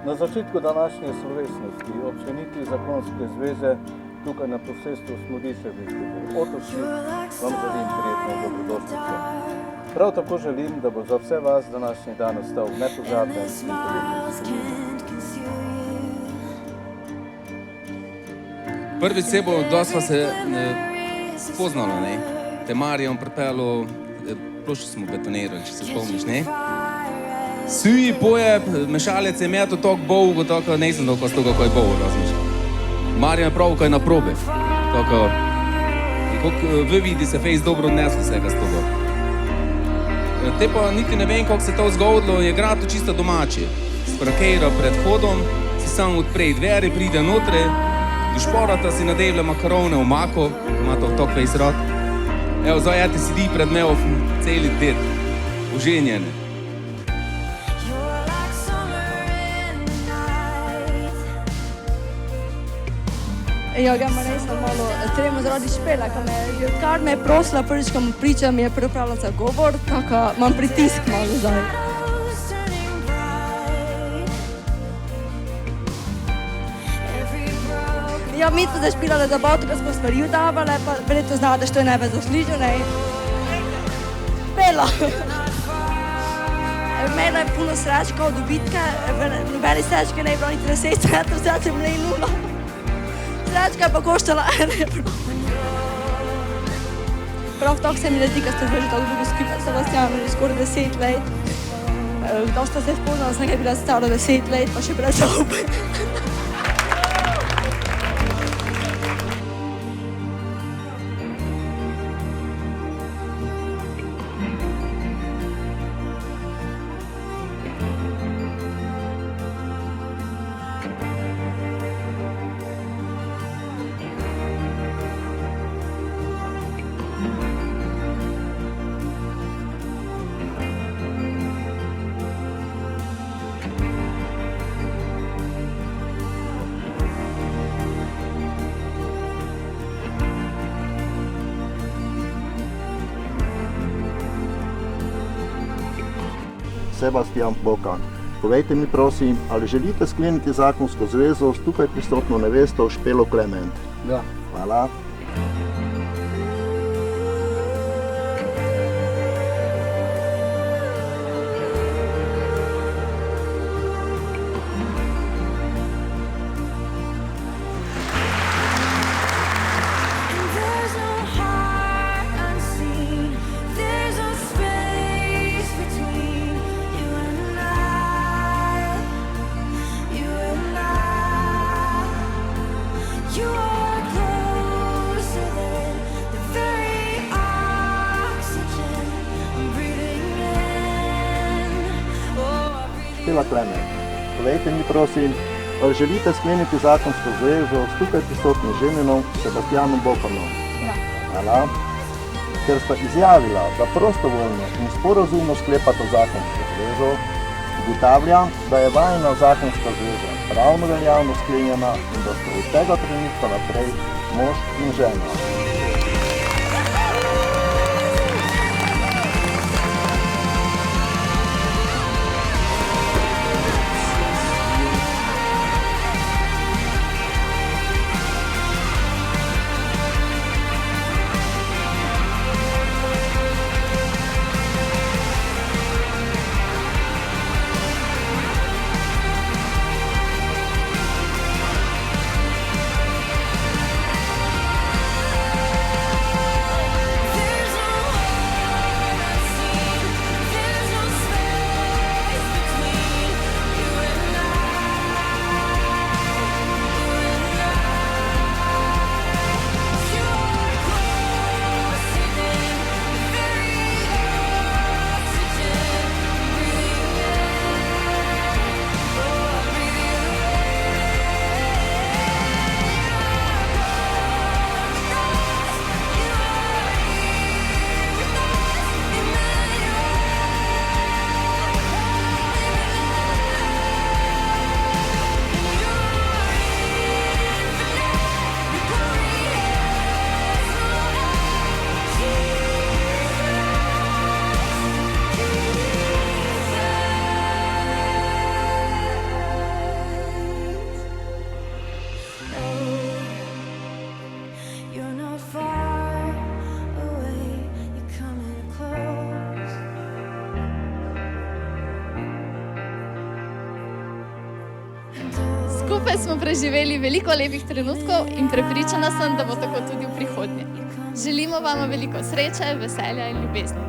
Na začetku današnje slovesnosti občinitvi zakonske zveze tukaj na posestvu Smodiševi otočji vam želim prijetno dobrodošlico. Prav tako želim, da bo za vse vas današnji dan ostal nepozaben in polepen spomin. Prvič se bo, dosti sva se spoznala, ne. Te Marijo pripeljal, ploščo smo betonirali, če se spomniš, ne. Suji poje, mešalec je meto toliko bol, tako nisem toliko s toga, ko je bol, razmiš. Marijo je prav, ko je na probe. Tako, vi vidi se fejs dobro odneslo vsega s toga. Te pa niti ne vem, kako se to zgodilo, je grad čisto domači. Sprakejra pred hodom, si sam odprej dveri, pride notre, do šporata si nadevlja makarone v mako, ima to tok fejs rad. Evo, zdaj jete sedi pred mejo celi det, oženjene. Ja, ga ima res malo tremo zaradi špela, kar me je prosila prvič, ko mu pričam, je pripravila za govor, tako imam pritisk malo zdaj. Ja, mi smo zašpilali za bavto, ko smo stvari udavale, pa verjetno znate, što je najbolj zasluženo, ne? Špela! Imela je puno srečka od dobitka, nobeni srečke ne je bilo niti 10 centrov, zdaj sem imela nula. Srečka je pa koštala 1 evro. Prav tako se mi ne zdi, ko ste že tako dolgo skupaj s Sebastianom, že skoraj 10 let. Dosta se je spoznala, sem nekaj bila stara 10 let, pa še brez zaupaj. Sebastian Bokan. Povejte mi prosim, ali želite skleniti zakonsko zvezo s tukaj prisotno nevesto Špelo Klement? Da. Hvala. Špela Klement, povejte mi prosim, ali želite skleniti zakonsko zvezo s tukaj prisotnim ženinom Sebastianom Bokanom? Ja. Hvala. Ker sta izjavila, da prostovoljno in sporazumno sklepata zakonsko zvezo, ugotavljam, da je vajina zakonska zveza pravno veljavno sklenjena in da sta od tega trenutka naprej mož in žena. Skupaj smo preživeli veliko lepih trenutkov in prepričana sem, da bo tako tudi v prihodnje. Želimo vam veliko sreče, veselja in ljubezni.